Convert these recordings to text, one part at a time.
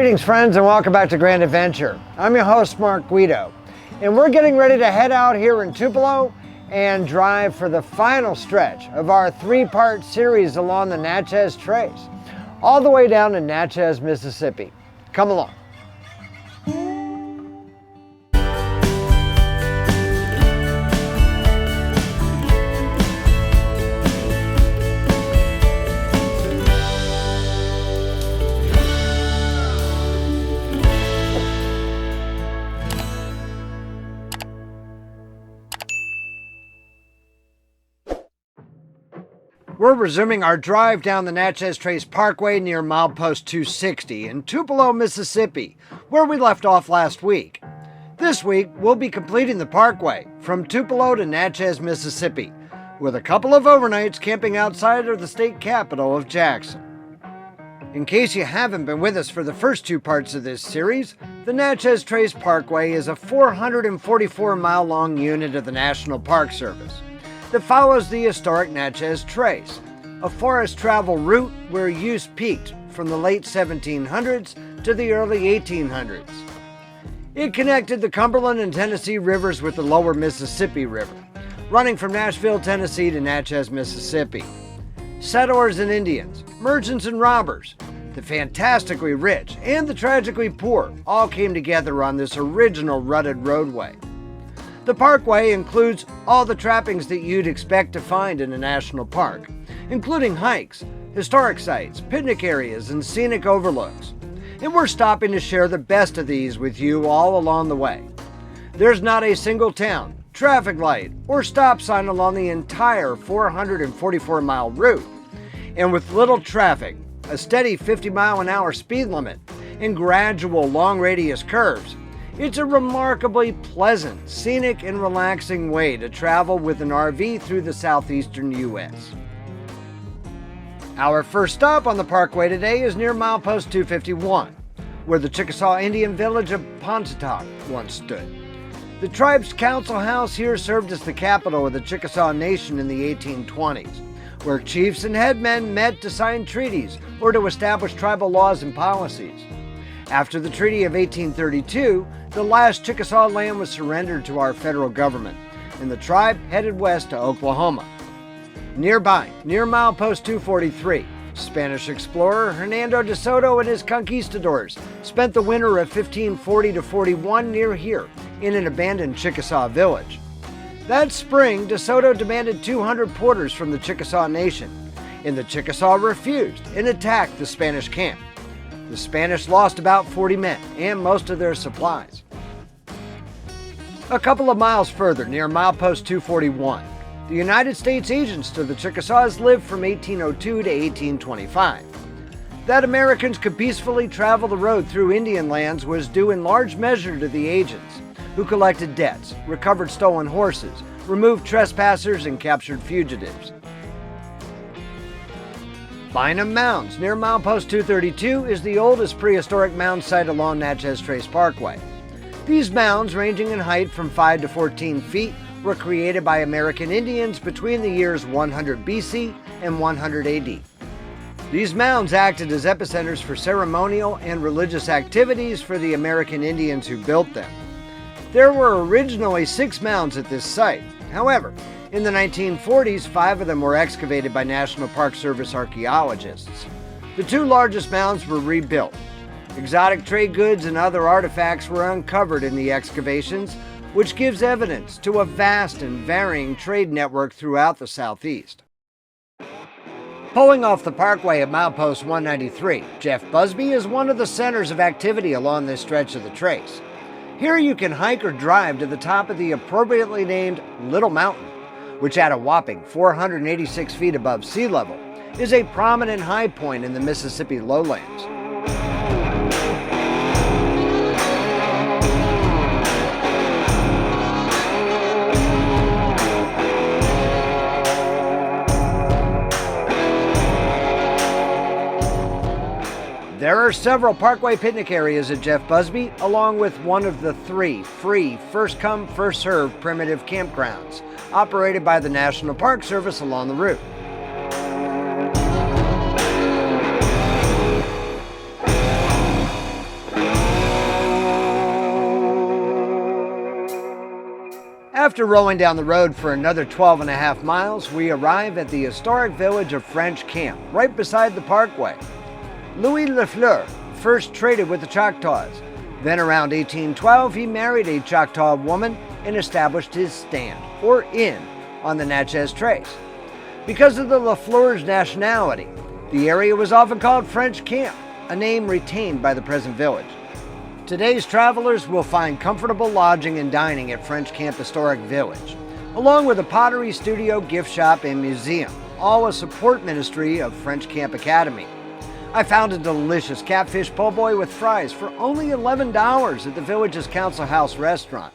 Greetings, friends, and welcome back to Grand Adventure. I'm your host, Mark Guido, and we're getting ready to head out here in Tupelo and drive for the final stretch of our three-part series along the Natchez Trace, all the way down to Natchez, Mississippi. Come along. We're resuming our drive down the Natchez Trace Parkway near milepost 260 in Tupelo, Mississippi, where we left off last week. This week, we'll be completing the parkway from Tupelo to Natchez, Mississippi, with a couple of overnights camping outside of the state capital of Jackson. In case you haven't been with us for the first two parts of this series, the Natchez Trace Parkway is a 444-mile-long unit of the National Park Service that follows the historic Natchez Trace, a forest travel route where use peaked from the late 1700s to the early 1800s. It connected the Cumberland and Tennessee rivers with the lower Mississippi River, running from Nashville, Tennessee to Natchez, Mississippi. Settlers and Indians, merchants and robbers, the fantastically rich and the tragically poor all came together on this original rutted roadway. The parkway includes all the trappings that you'd expect to find in a national park, including hikes, historic sites, picnic areas, and scenic overlooks. And we're stopping to share the best of these with you all along the way. There's not a single town, traffic light, or stop sign along the entire 444-mile route. And with little traffic, a steady 50-mile-an-hour speed limit, and gradual long-radius curves, it's a remarkably pleasant, scenic, and relaxing way to travel with an RV through the southeastern U.S. Our first stop on the parkway today is near milepost 251, where the Chickasaw Indian village of Pontotoc once stood. The tribe's council house here served as the capital of the Chickasaw Nation in the 1820s, where chiefs and headmen met to sign treaties or to establish tribal laws and policies. After the Treaty of 1832, the last Chickasaw land was surrendered to our federal government, and the tribe headed west to Oklahoma. Nearby, near milepost 243, Spanish explorer Hernando de Soto and his conquistadors spent the winter of 1540-41 near here in an abandoned Chickasaw village. That spring, de Soto demanded 200 porters from the Chickasaw Nation, and the Chickasaw refused and attacked the Spanish camp. The Spanish lost about 40 men and most of their supplies. A couple of miles further, near milepost 241, the United States agents to the Chickasaws lived from 1802 to 1825. That Americans could peacefully travel the road through Indian lands was due in large measure to the agents, who collected debts, recovered stolen horses, removed trespassers, and captured fugitives. Bynum Mounds, near milepost 232, is the oldest prehistoric mound site along Natchez Trace Parkway. These mounds, ranging in height from 5 to 14 feet, were created by American Indians between the years 100 BC and 100 AD. These mounds acted as epicenters for ceremonial and religious activities for the American Indians who built them. There were originally 6 mounds at this site. However, in the 1940s, 5 of them were excavated by National Park Service archaeologists. The 2 largest mounds were rebuilt. Exotic trade goods and other artifacts were uncovered in the excavations, which gives evidence to a vast and varying trade network throughout the Southeast. Pulling off the parkway at milepost 193, Jeff Busby is one of the centers of activity along this stretch of the trace. Here you can hike or drive to the top of the appropriately named Little Mountain, which at a whopping 486 feet above sea level is a prominent high point in the Mississippi lowlands. There are several parkway picnic areas at Jeff Busby, along with one of the 3 free first-come, first-served primitive campgrounds operated by the National Park Service along the route. After rolling down the road for another 12 and a half miles, we arrive at the historic village of French Camp, right beside the parkway. Louis Lafleur first traded with the Choctaws. Then around 1812, he married a Choctaw woman and established his stand, or inn, on the Natchez Trace. Because of the Lafleur's nationality, the area was often called French Camp, a name retained by the present village. Today's travelers will find comfortable lodging and dining at French Camp Historic Village, along with a pottery studio, gift shop, and museum, all a support ministry of French Camp Academy. I found a delicious catfish po' boy with fries for only $11 at the village's Council House restaurant.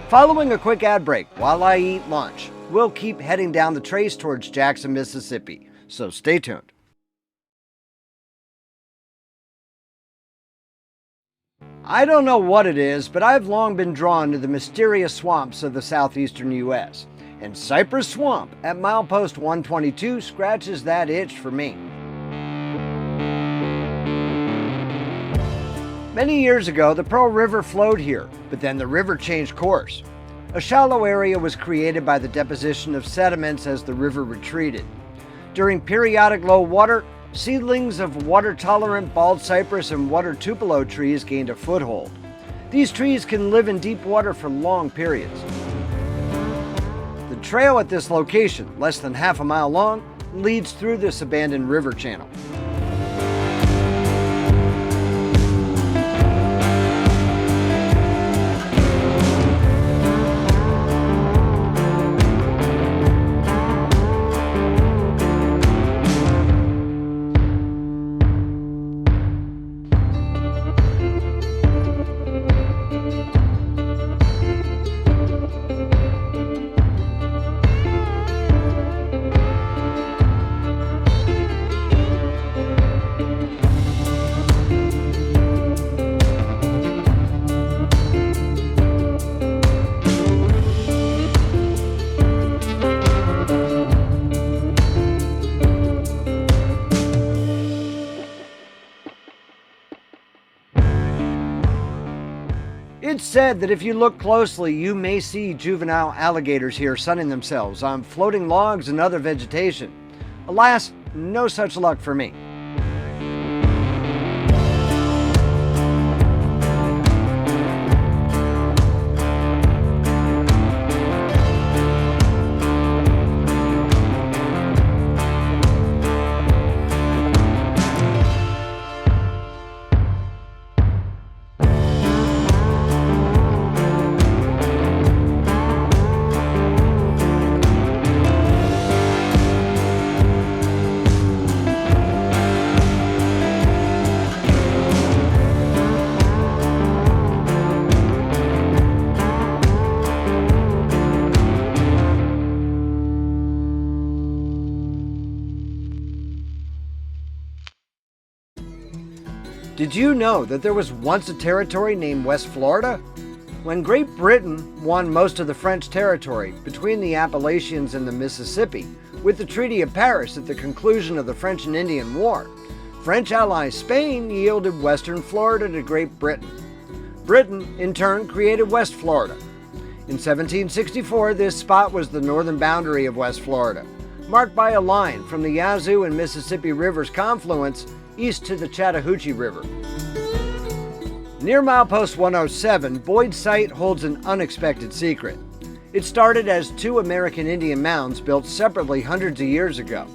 Following a quick ad break while I eat lunch, we'll keep heading down the trace towards Jackson, Mississippi, so stay tuned. I don't know what it is, but I've long been drawn to the mysterious swamps of the southeastern U.S., and Cypress Swamp at milepost 122 scratches that itch for me. Many years ago, the Pearl River flowed here, but then the river changed course. A shallow area was created by the deposition of sediments as the river retreated. During periodic low water, seedlings of water-tolerant bald cypress and water tupelo trees gained a foothold. These trees can live in deep water for long periods. The trail at this location, less than half a mile long, leads through this abandoned river channel. It's said that if you look closely, you may see juvenile alligators here sunning themselves on floating logs and other vegetation. Alas, no such luck for me. Did you know that there was once a territory named West Florida? When Great Britain won most of the French territory between the Appalachians and the Mississippi with the Treaty of Paris at the conclusion of the French and Indian War, French ally Spain yielded western Florida to Great Britain. Britain, in turn, created West Florida. In 1764, this spot was the northern boundary of West Florida, marked by a line from the Yazoo and Mississippi Rivers confluence east to the Chattahoochee River. Near milepost 107, Boyd's site holds an unexpected secret. It started as two American Indian mounds built separately hundreds of years ago.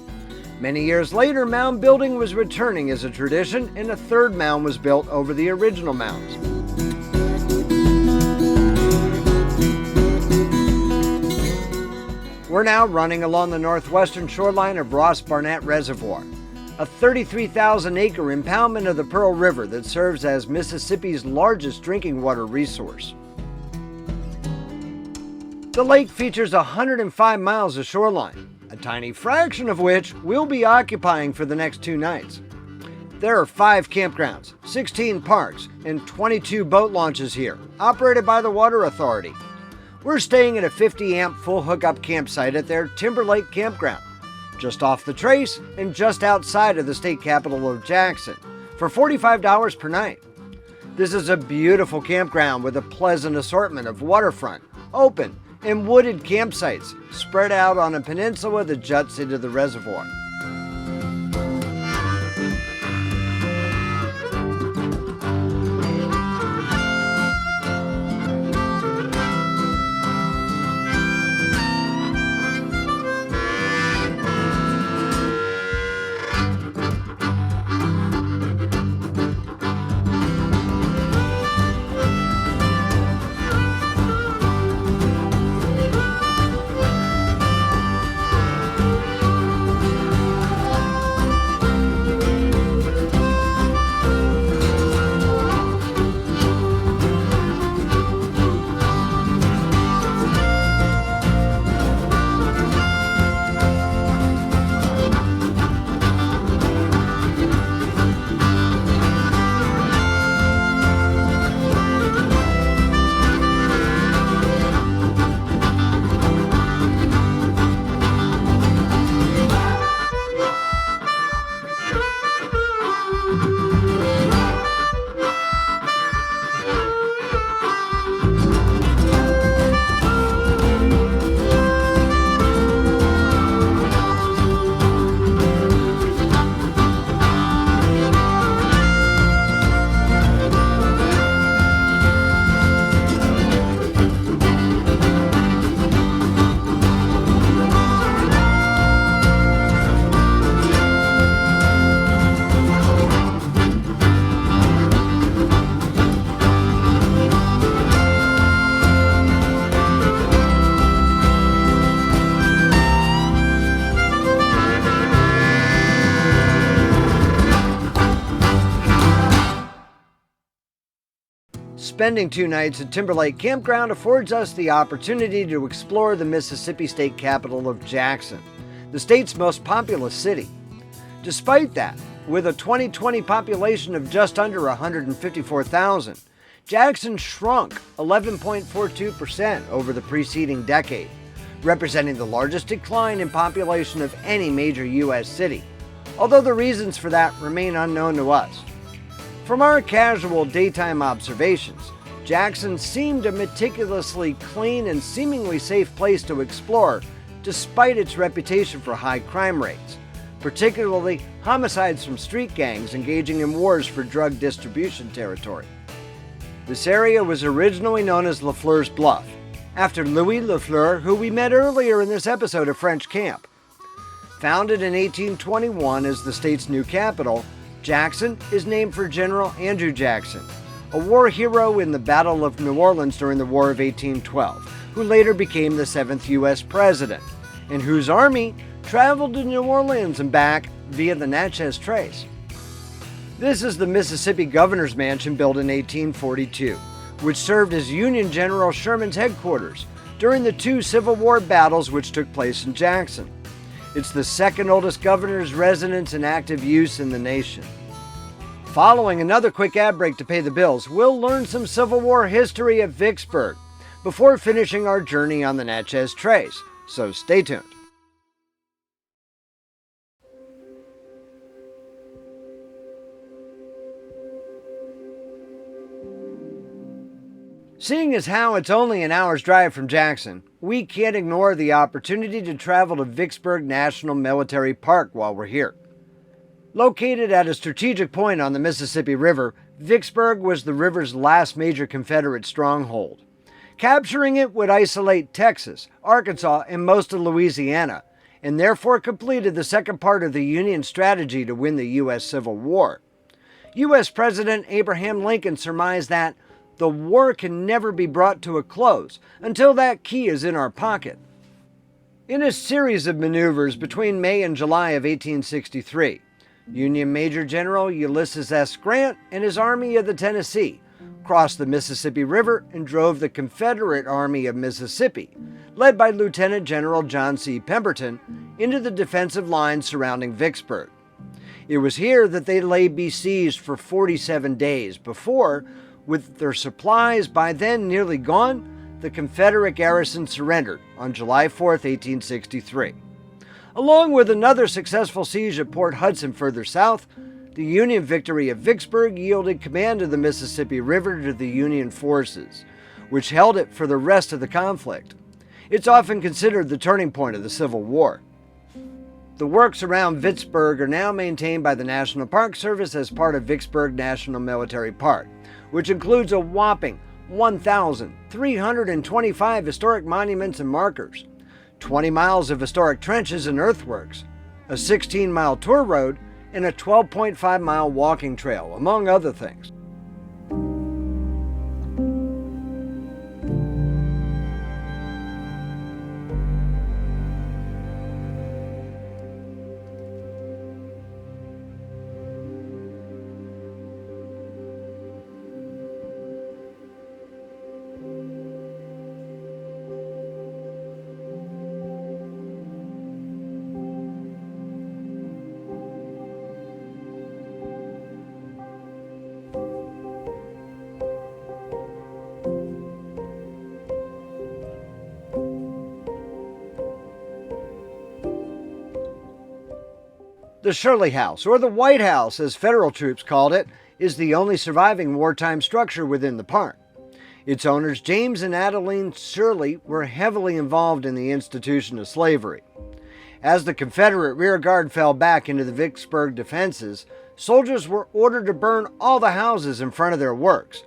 Many years later, mound building was returning as a tradition, and a third mound was built over the original mounds. We're now running along the northwestern shoreline of Ross Barnett Reservoir, a 33,000-acre impoundment of the Pearl River that serves as Mississippi's largest drinking water resource. The lake features 105 miles of shoreline, a tiny fraction of which we'll be occupying for the next 2 nights. There are 5 campgrounds, 16 parks, and 22 boat launches here, operated by the Water Authority. We're staying at a 50-amp full hookup campsite at their Timber Lake Campground, just off the trace and just outside of the state capital of Jackson, for $45 per night. This is a beautiful campground with a pleasant assortment of waterfront, open, and wooded campsites spread out on a peninsula that juts into the reservoir. Spending 2 nights at Timberlake Campground affords us the opportunity to explore the Mississippi state capital of Jackson, the state's most populous city. Despite that, with a 2020 population of just under 154,000, Jackson shrunk 11.42% over the preceding decade, representing the largest decline in population of any major U.S. city, although the reasons for that remain unknown to us. From our casual daytime observations, Jackson seemed a meticulously clean and seemingly safe place to explore despite its reputation for high crime rates, particularly homicides from street gangs engaging in wars for drug distribution territory. This area was originally known as Lafleur's Bluff, after Louis Lafleur, who we met earlier in this episode of French Camp. Founded in 1821 as the state's new capital, Jackson is named for General Andrew Jackson, a war hero in the Battle of New Orleans during the War of 1812, who later became the 7th U.S. president, and whose army traveled to New Orleans and back via the Natchez Trace. This is the Mississippi Governor's Mansion built in 1842, which served as Union General Sherman's headquarters during the 2 Civil War battles which took place in Jackson. It's the second oldest governor's residence in active use in the nation. Following another quick ad break to pay the bills, we'll learn some Civil War history of Vicksburg before finishing our journey on the Natchez Trace, so stay tuned. Seeing as how it's only an hour's drive from Jackson, we can't ignore the opportunity to travel to Vicksburg National Military Park while we're here. Located at a strategic point on the Mississippi River, Vicksburg was the river's last major Confederate stronghold. Capturing it would isolate Texas, Arkansas, and most of Louisiana, and therefore completed the second part of the Union strategy to win the U.S. Civil War. U.S. President Abraham Lincoln surmised that the war can never be brought to a close until that key is in our pocket. In a series of maneuvers between May and July of 1863, Union Major General Ulysses S. Grant and his Army of the Tennessee crossed the Mississippi River and drove the Confederate Army of Mississippi, led by Lieutenant General John C. Pemberton, into the defensive lines surrounding Vicksburg. It was here that they lay besieged for 47 days before, with their supplies by then nearly gone, the Confederate garrison surrendered on July 4, 1863. Along with another successful siege at Port Hudson further south, the Union victory at Vicksburg yielded command of the Mississippi River to the Union forces, which held it for the rest of the conflict. It's often considered the turning point of the Civil War. The works around Vicksburg are now maintained by the National Park Service as part of Vicksburg National Military Park, which includes a whopping 1,325 historic monuments and markers, 20 miles of historic trenches and earthworks, a 16-mile tour road, and a 12.5-mile walking trail, among other things. The Shirley House, or the White House as federal troops called it, is the only surviving wartime structure within the park. Its owners, James and Adeline Shirley, were heavily involved in the institution of slavery. As the Confederate rearguard fell back into the Vicksburg defenses, soldiers were ordered to burn all the houses in front of their works.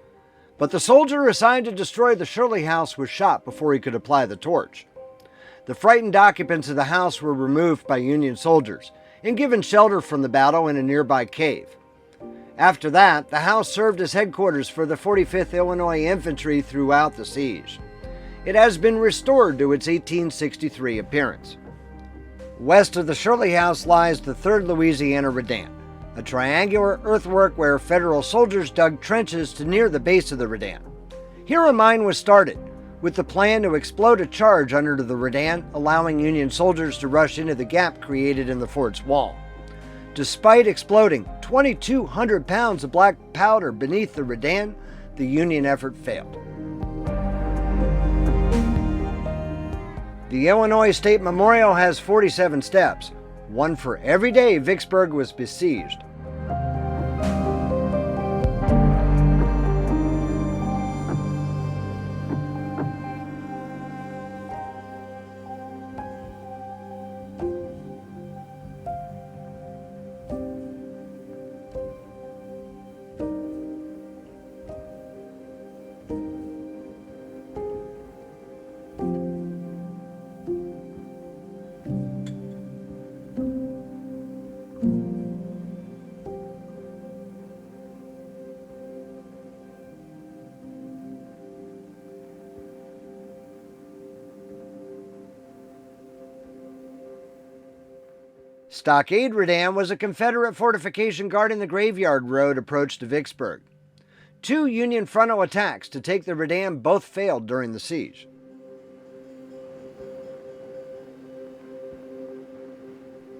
But the soldier assigned to destroy the Shirley House was shot before he could apply the torch. The frightened occupants of the house were removed by Union soldiers and given shelter from the battle in a nearby cave. After that, the house served as headquarters for the 45th Illinois Infantry throughout the siege. It has been restored to its 1863 appearance. West of the Shirley House lies the 3rd Louisiana Redan, a triangular earthwork where Federal soldiers dug trenches to near the base of the Redan. Here a mine was started, with the plan to explode a charge under the Redan, allowing Union soldiers to rush into the gap created in the fort's wall. Despite exploding 2,200 pounds of black powder beneath the Redan, the Union effort failed. The Illinois State Memorial has 47 steps, one for every day Vicksburg was besieged. Stockade Redan was a Confederate fortification guarding the Graveyard Road approach to Vicksburg. 2 Union frontal attacks to take the Redan both failed during the siege.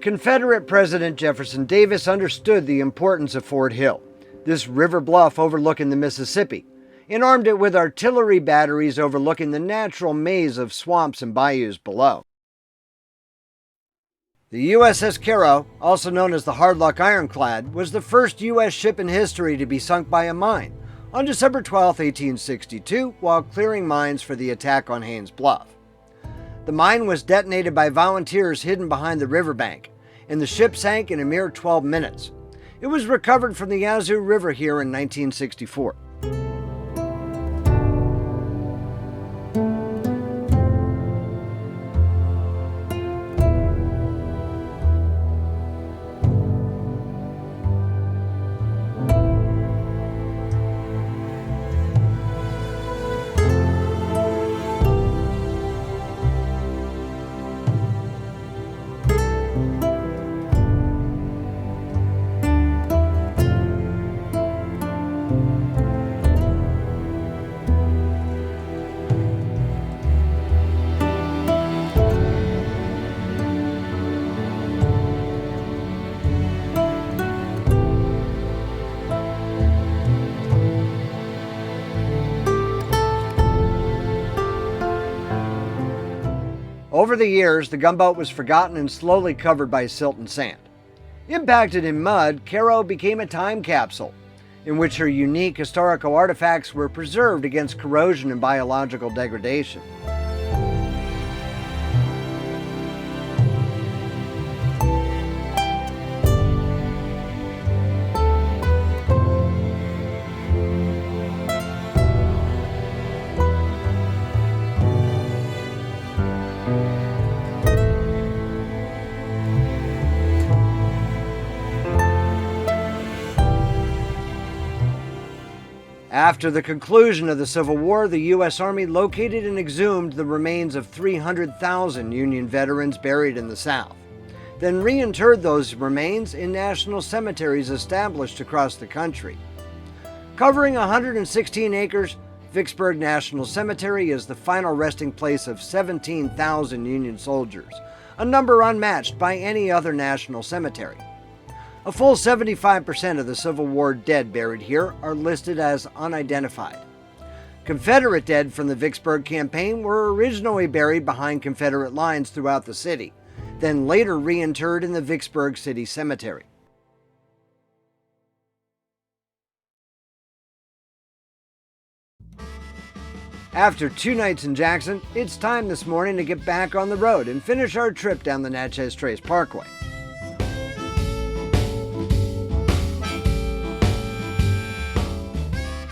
Confederate President Jefferson Davis understood the importance of Fort Hill, this river bluff overlooking the Mississippi, and armed it with artillery batteries overlooking the natural maze of swamps and bayous below. The USS Cairo, also known as the Hardlock Ironclad, was the first U.S. ship in history to be sunk by a mine on December 12, 1862, while clearing mines for the attack on Haynes Bluff. The mine was detonated by volunteers hidden behind the riverbank, and the ship sank in a mere 12 minutes. It was recovered from the Yazoo River here in 1964. Over the years, the gunboat was forgotten and slowly covered by silt and sand. Impacted in mud, Cairo became a time capsule, in which her unique historical artifacts were preserved against corrosion and biological degradation. After the conclusion of the Civil War, the U.S. Army located and exhumed the remains of 300,000 Union veterans buried in the South, then reinterred those remains in national cemeteries established across the country. Covering 116 acres, Vicksburg National Cemetery is the final resting place of 17,000 Union soldiers, a number unmatched by any other national cemetery. A full 75% of the Civil War dead buried here are listed as unidentified. Confederate dead from the Vicksburg campaign were originally buried behind Confederate lines throughout the city, then later reinterred in the Vicksburg City Cemetery. After 2 nights in Jackson, it's time this morning to get back on the road and finish our trip down the Natchez Trace Parkway.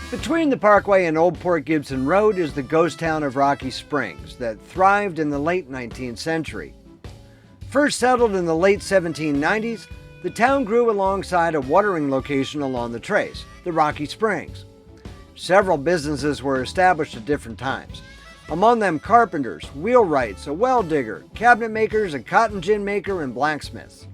Between the Parkway and Old Port Gibson Road is the ghost town of Rocky Springs that thrived in the late 19th century. First settled in the late 1790s, the town grew alongside a watering location along the trace, the Rocky Springs. Several businesses were established at different times, among them carpenters, wheelwrights, a well digger, cabinet makers, a cotton gin maker, and blacksmiths.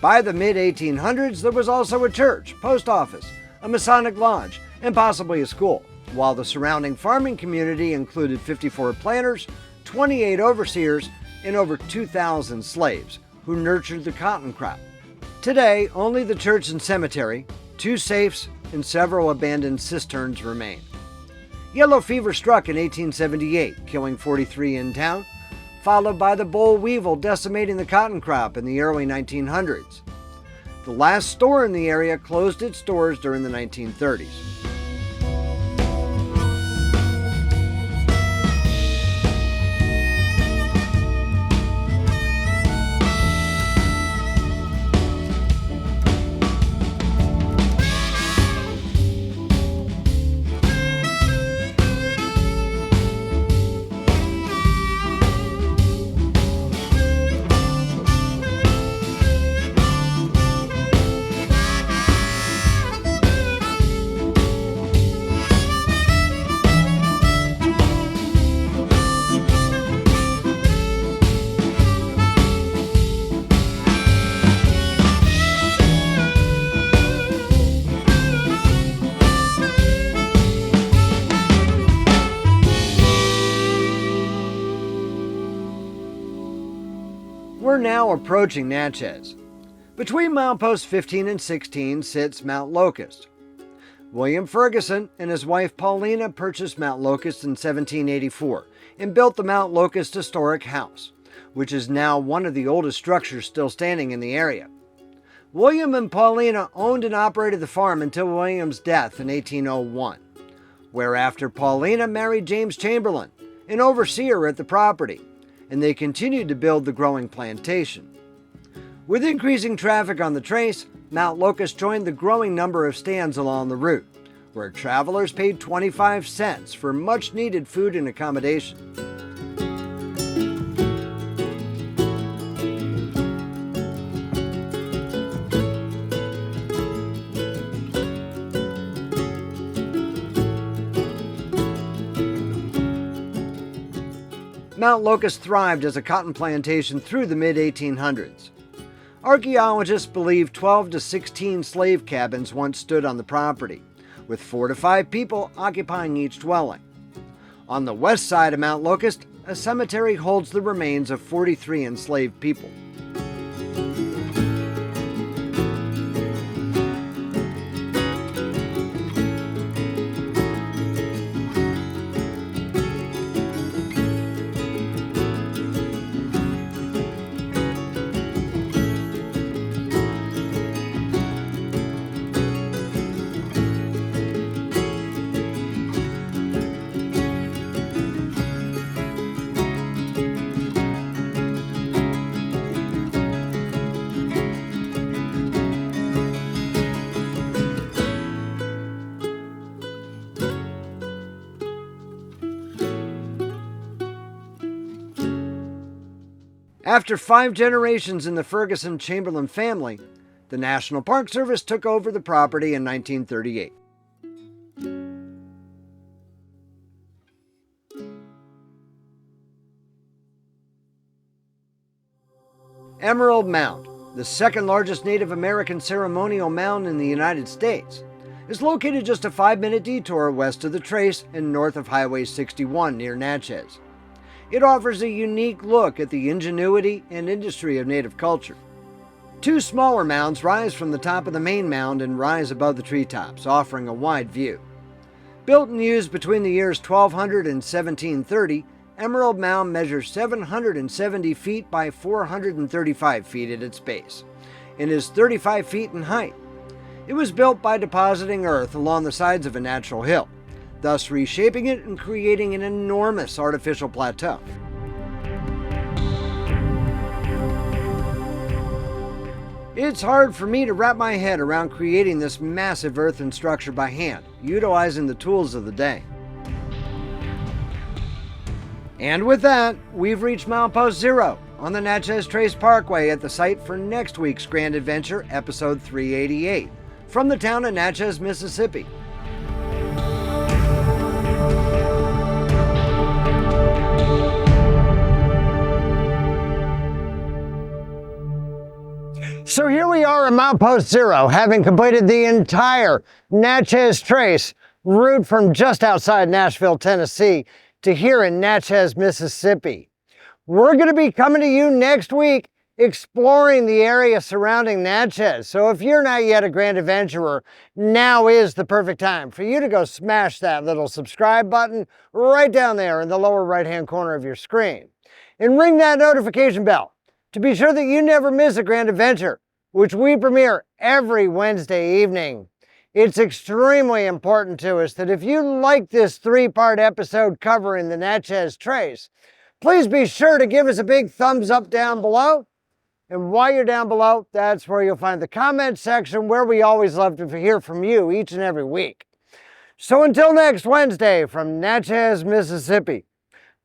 By the mid-1800s, there was also a church, post office, a Masonic lodge, and possibly a school, while the surrounding farming community included 54 planters, 28 overseers, and over 2,000 slaves who nurtured the cotton crop. Today, only the church and cemetery, 2 safes, and several abandoned cisterns remain. Yellow fever struck in 1878, killing 43 in town, followed by the boll weevil decimating the cotton crop in the early 1900s. The last store in the area closed its doors during the 1930s. We're now approaching Natchez. Between mileposts 15 and 16 sits Mount Locust. William Ferguson and his wife Paulina purchased Mount Locust in 1784 and built the Mount Locust Historic House, which is now one of the oldest structures still standing in the area. William and Paulina owned and operated the farm until William's death in 1801, whereafter Paulina married James Chamberlain, an overseer at the property, and they continued to build the growing plantation. With increasing traffic on the trace, Mount Locust joined the growing number of stands along the route, where travelers paid 25 cents for much-needed food and accommodation. Mount Locust thrived as a cotton plantation through the mid-1800s. Archaeologists believe 12 to 16 slave cabins once stood on the property, with 4 to 5 people occupying each dwelling. On the west side of Mount Locust, a cemetery holds the remains of 43 enslaved people. After 5 generations in the Ferguson-Chamberlain family, the National Park Service took over the property in 1938. Emerald Mound, the second largest Native American ceremonial mound in the United States, is located just a 5-minute detour west of the Trace and north of Highway 61 near Natchez. It offers a unique look at the ingenuity and industry of Native culture. Two smaller mounds rise from the top of the main mound and rise above the treetops, offering a wide view. Built and used between the years 1200 and 1730, Emerald Mound measures 770 feet by 435 feet at its base and is 35 feet in height. It was built by depositing earth along the sides of a natural hill, thus reshaping it and creating an enormous artificial plateau. It's hard for me to wrap my head around creating this massive earthen structure by hand, utilizing the tools of the day. And with that, we've reached milepost 0 on the Natchez Trace Parkway at the site for next week's Grand Adventure, episode 388, from the town of Natchez, Mississippi. So here we are at milepost 0, having completed the entire Natchez Trace route from just outside Nashville, Tennessee, to here in Natchez, Mississippi. We're going to be coming to you next week exploring the area surrounding Natchez. So if you're not yet a Grand Adventurer, now is the perfect time for you to go smash that little subscribe button right down there in the lower right-hand corner of your screen. And ring that notification bell to be sure that you never miss a Grand Adventure, which we premiere every Wednesday evening. It's extremely important to us that if you like this 3-part episode covering the Natchez Trace, please be sure to give us a big thumbs up down below. And while you're down below, that's where you'll find the comment section where we always love to hear from you each and every week. So until next Wednesday from Natchez, Mississippi,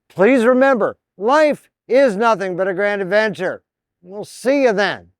please remember, life is nothing but a grand adventure. We'll see you then.